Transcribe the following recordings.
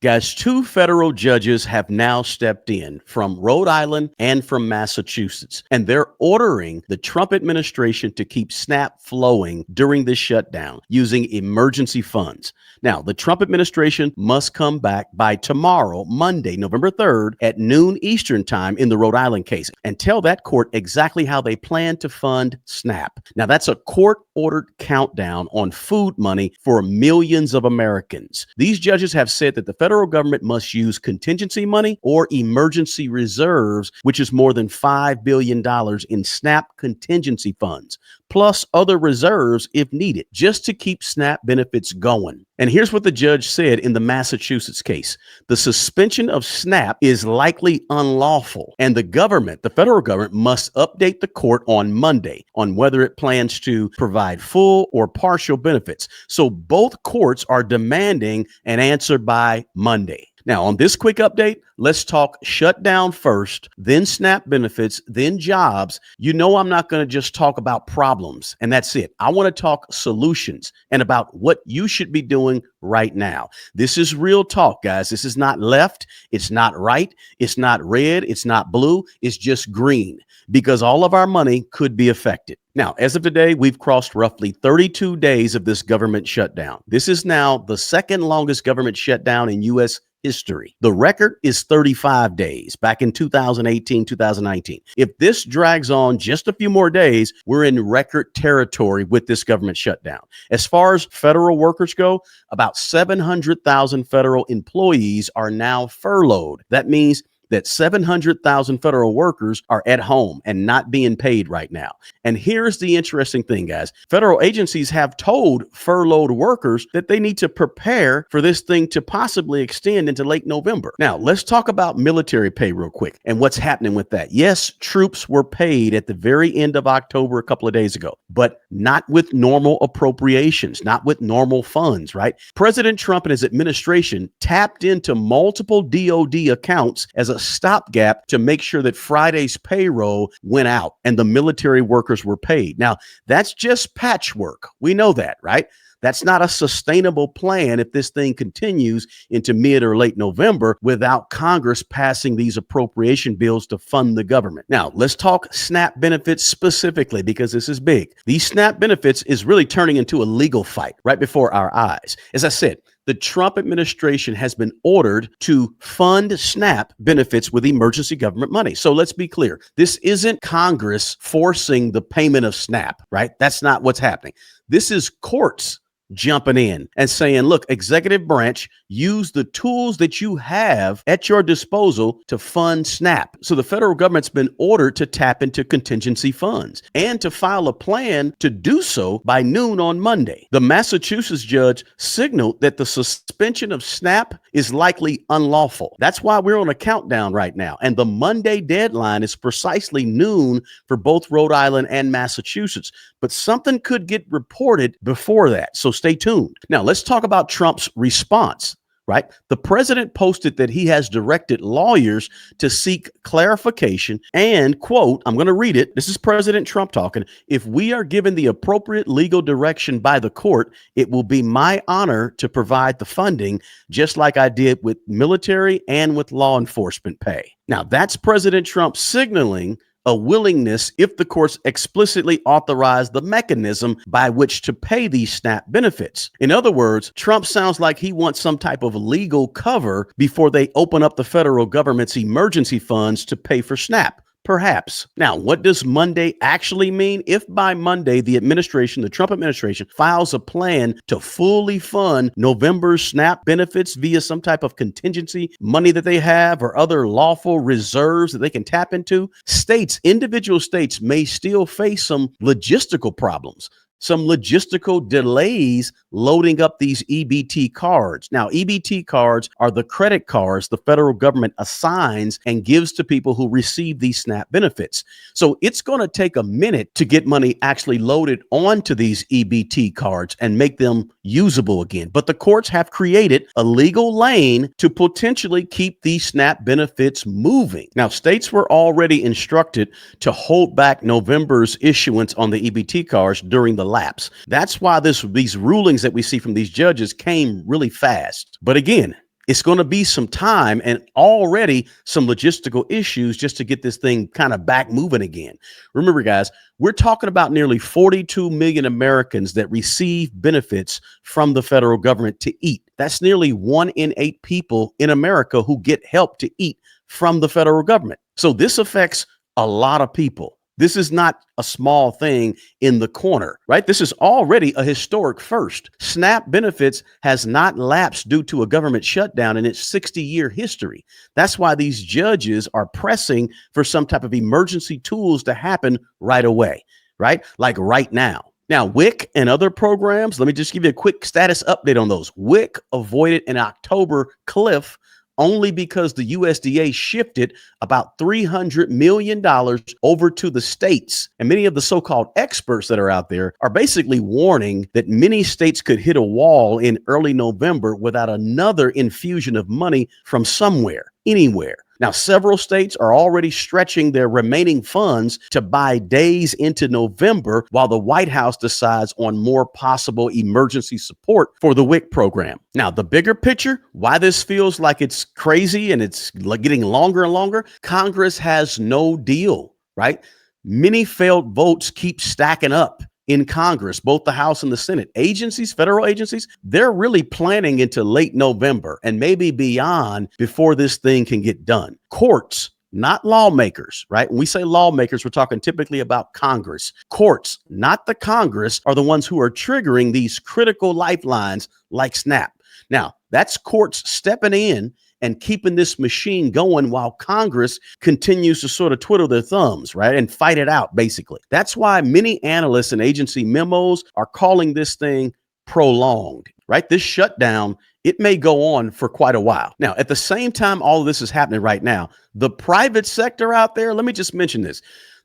Guys, two federal judges have now stepped in from Rhode Island and from Massachusetts, and they're ordering the Trump administration to keep SNAP flowing during this shutdown using emergency funds. Now, the Trump administration must come back by tomorrow, Monday, November 3rd at noon Eastern time in the Rhode Island case and tell that court exactly how they plan to fund SNAP. Now, that's a court-ordered countdown on food money for millions of Americans. These judges have said that the federal government must use contingency money or emergency reserves, which is more than $5 billion in SNAP contingency funds, plus other reserves if needed, just to keep SNAP benefits going. And here's what the judge said in the Massachusetts case. The suspension of SNAP is likely unlawful, and the federal government, must update the court on Monday on whether it plans to provide full or partial benefits. So both courts are demanding an answer by Monday. Now, on this quick update, let's talk shutdown first, then SNAP benefits, then jobs. You know, I'm not going to just talk about problems and that's it. I want to talk solutions and about what you should be doing right now. This is real talk, guys. This is not left. It's not right. It's not red. It's not blue. It's just green, because all of our money could be affected. Now, as of today, we've crossed roughly 32 days of this government shutdown. This is now the second longest government shutdown in U.S. history. The record is 35 days back in 2018, 2019. If this drags on just a few more days, we're in record territory with this government shutdown. As far as federal workers go, about 700,000 federal employees are now furloughed. That means that 700,000 federal workers are at home and not being paid right now. And here's the interesting thing, guys. Federal agencies have told furloughed workers that they need to prepare for this thing to possibly extend into late November. Now, let's talk about military pay real quick and what's happening with that. Yes, troops were paid at the very end of October a couple of days ago, but not with normal appropriations, not with normal funds, right? President Trump and his administration tapped into multiple DOD accounts as a stopgap to make sure that Friday's payroll went out and the military workers were paid. Now, that's just patchwork. We know that, right? That's not a sustainable plan if this thing continues into mid or late November without Congress passing these appropriation bills to fund the government. Now, let's talk SNAP benefits specifically, because this is big. These SNAP benefits is really turning into a legal fight right before our eyes. As I said, the Trump administration has been ordered to fund SNAP benefits with emergency government money. So let's be clear. This isn't Congress forcing the payment of SNAP, right? That's not what's happening. This is courts jumping in and saying, look, executive branch, use the tools that you have at your disposal to fund SNAP. So the federal government's been ordered to tap into contingency funds and to file a plan to do so by noon on Monday. The Massachusetts judge signaled that the suspension of SNAP is likely unlawful. That's why we're on a countdown right now. And the Monday deadline is precisely noon for both Rhode Island and Massachusetts. But something could get reported before that. So stay tuned. Now, let's talk about Trump's response, right? The president posted that he has directed lawyers to seek clarification and, quote, I'm going to read it. This is President Trump talking. If we are given the appropriate legal direction by the court, it will be my honor to provide the funding, just like I did with military and with law enforcement pay. Now, that's President Trump signaling a willingness if the courts explicitly authorize the mechanism by which to pay these SNAP benefits. In other words, Trump sounds like he wants some type of legal cover before they open up the federal government's emergency funds to pay for SNAP. Perhaps. Now, what does Monday actually mean? If by Monday, the Trump administration files a plan to fully fund November's SNAP benefits via some type of contingency money that they have or other lawful reserves that they can tap into, individual states may still face some logistical problems, some logistical delays loading up these EBT cards. Now, EBT cards are the credit cards the federal government assigns and gives to people who receive these SNAP benefits. So it's going to take a minute to get money actually loaded onto these EBT cards and make them usable again. But the courts have created a legal lane to potentially keep these SNAP benefits moving. Now, states were already instructed to hold back November's issuance on the EBT cards during the lapse. That's why these rulings that we see from these judges came really fast. But again, It's going to be some time and already some logistical issues just to get this thing kind of back moving again. Remember, guys, we're talking about nearly 42 million Americans that receive benefits from the federal government to eat. That's nearly 1 in 8 people in America who get help to eat from the federal government. So this affects a lot of people. This is not a small thing in the corner, right? This is already a historic first. SNAP benefits has not lapsed due to a government shutdown in its 60-year history. That's why these judges are pressing for some type of emergency tools to happen right away, right? Like right now. Now, WIC and other programs, let me just give you a quick status update on those. WIC avoided an October cliff only because the USDA shifted about $300 million over to the states. And many of the so-called experts that are out there are basically warning that many states could hit a wall in early November without another infusion of money from somewhere, anywhere. Now, several states are already stretching their remaining funds to buy days into November while the White House decides on more possible emergency support for the WIC program. Now, the bigger picture, why this feels like it's crazy and it's getting longer and longer, Congress has no deal, right? Many failed votes keep stacking up in Congress, both the House and the Senate. Agencies, federal agencies, they're really planning into late November and maybe beyond before this thing can get done. Courts, not lawmakers, right? When we say lawmakers, we're talking typically about Congress. Courts, not the Congress, are the ones who are triggering these critical lifelines like SNAP. Now, that's courts stepping in and keeping this machine going while Congress continues to sort of twiddle their thumbs, right? And fight it out, basically. That's why many analysts and agency memos are calling this thing prolonged, right? This shutdown, it may go on for quite a while. Now, at the same time, all of this is happening right now, the private sector out there, let me just mention this.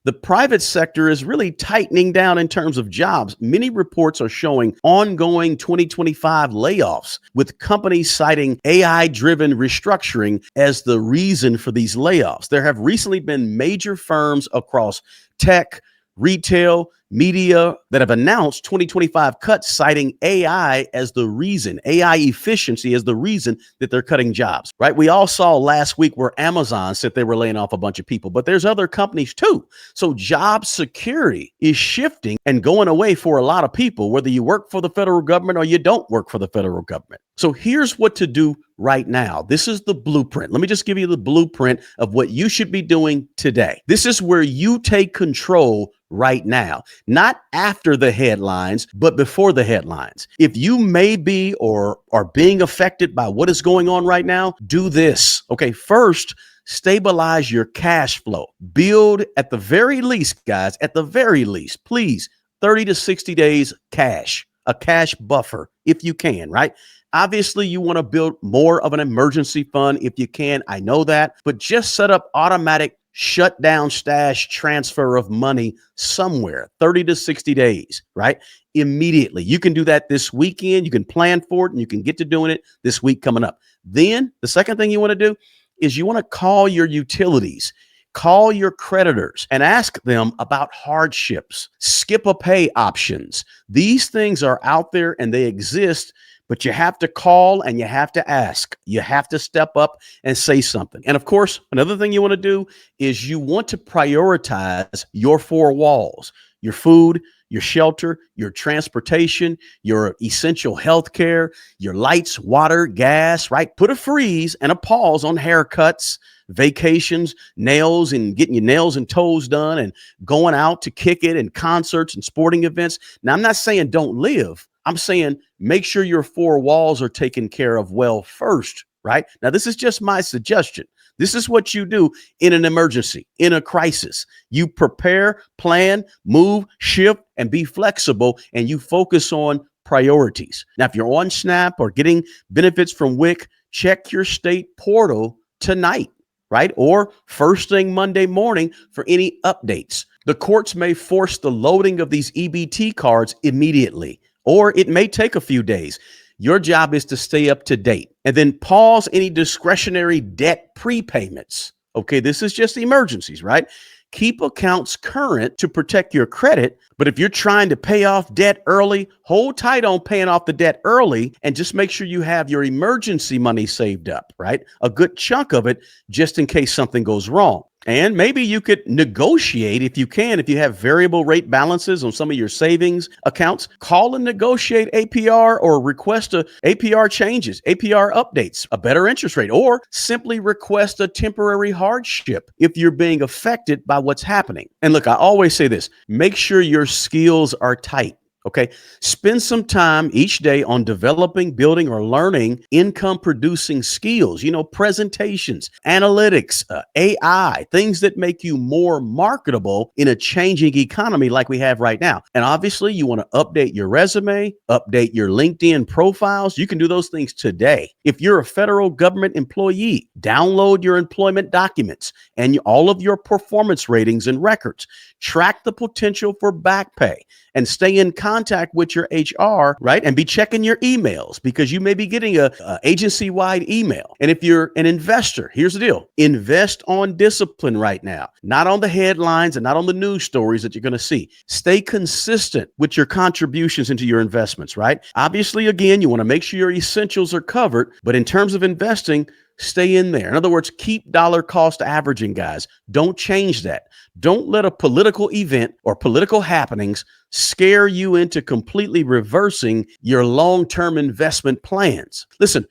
The private sector is really tightening down in terms of jobs. Many reports are showing ongoing 2025 layoffs, with companies citing AI-driven restructuring as the reason for these layoffs. There have recently been major firms across tech, retail, media that have announced 2025 cuts, citing AI as the reason, AI efficiency as the reason that they're cutting jobs, right? We all saw last week where Amazon said they were laying off a bunch of people, but there's other companies too. So job security is shifting and going away for a lot of people, whether you work for the federal government or you don't work for the federal government. So here's what to do right now. This is the blueprint. Let me just give you the blueprint of what you should be doing today. This is where you take control right now, not after the headlines, but before the headlines. If you may be or are being affected by what is going on right now, do this. Okay, first, stabilize your cash flow. Build, at the very least, guys, at the very least, please, 30 to 60 days cash, a cash buffer if you can, right? Obviously, you want to build more of an emergency fund if you can. I know that, but just set up automatic shutdown stash transfer of money somewhere, 30 to 60 days, right? Immediately. You can do that this weekend. You can plan for it and you can get to doing it this week coming up. Then the second thing you want to do is you want to call your utilities, call your creditors and ask them about hardships, skip a pay options. These things are out there and they exist, but you have to call and you have to ask. You have to step up and say something. And of course, another thing you want to do is you want to prioritize your four walls: your food, your shelter, your transportation, your essential health care, your lights, water, gas, right? Put a freeze and a pause on haircuts, vacations, nails, and getting your nails and toes done and going out to kick it and concerts and sporting events. Now, I'm not saying don't live. I'm saying make sure your four walls are taken care of well first, right? Now, this is just my suggestion. This is what you do in an emergency, in a crisis. You prepare, plan, move, shift, and be flexible, and you focus on priorities. Now, if you're on SNAP or getting benefits from WIC, check your state portal tonight, right? Or first thing Monday morning for any updates. The courts may force the loading of these EBT cards immediately, or it may take a few days. Your job is to stay up to date and then pause any discretionary debt prepayments. Okay, this is just emergencies, right? keep accounts current to protect your credit. But if you're trying to pay off debt early, hold tight on paying off the debt early and just make sure you have your emergency money saved up, right? A good chunk of it just in case something goes wrong. And maybe you could negotiate if you can, if you have variable rate balances on some of your savings accounts, call and negotiate APR or request a APR changes, APR updates, a better interest rate, or simply request a temporary hardship if you're being affected by what's happening. And look, I always say this, make sure your skills are tight. Okay. Spend some time each day on developing, building, or learning income producing skills, presentations, analytics, AI, things that make you more marketable in a changing economy like we have right now. And obviously, you want to update your resume, update your LinkedIn profiles. You can do those things today. If you're a federal government employee, download your employment documents and all of your performance ratings and records. Track the potential for back pay and stay in contact with your HR, right? And be checking your emails because you may be getting a agency-wide email. And if you're an investor, here's the deal. Invest on discipline right now, not on the headlines and not on the news stories that you're going to see. Stay consistent with your contributions into your investments, right? Obviously, again, you want to make sure your essentials are covered, but in terms of investing, stay in there. In other words, keep dollar cost averaging, guys. Don't change that. Don't let a political event or political happenings scare you into completely reversing your long-term investment plans. Listen,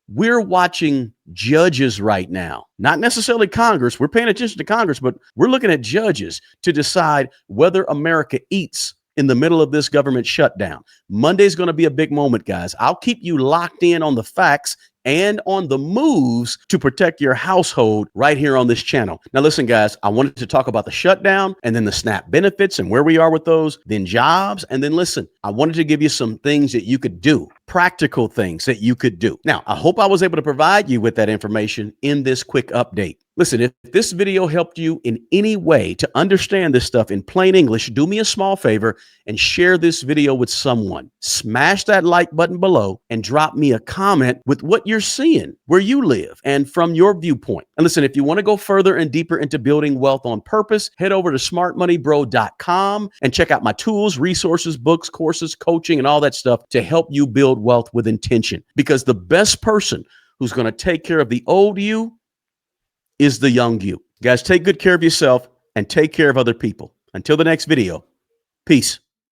we're watching judges right now, not necessarily Congress. We're paying attention to Congress, but we're looking at judges to decide whether America eats in the middle of this government shutdown. Monday's going to be a big moment, guys. I'll keep you locked in on the facts and on the moves to protect your household right here on this channel. Now, listen, guys, I wanted to talk about the shutdown and then the SNAP benefits and where we are with those, then jobs. And then listen, I wanted to give you some things that you could do, practical things that you could do. Now, I hope I was able to provide you with that information in this quick update. Listen, if this video helped you in any way to understand this stuff in plain English, do me a small favor and share this video with someone. Smash that like button below and drop me a comment with what you're seeing, where you live, and from your viewpoint. And listen, if you want to go further and deeper into building wealth on purpose, head over to smartmoneybro.com and check out my tools, resources, books, courses, coaching, and all that stuff to help you build wealth with intention. Because the best person who's going to take care of the old you is the young you. Guys, take good care of yourself and take care of other people. Until the next video, peace.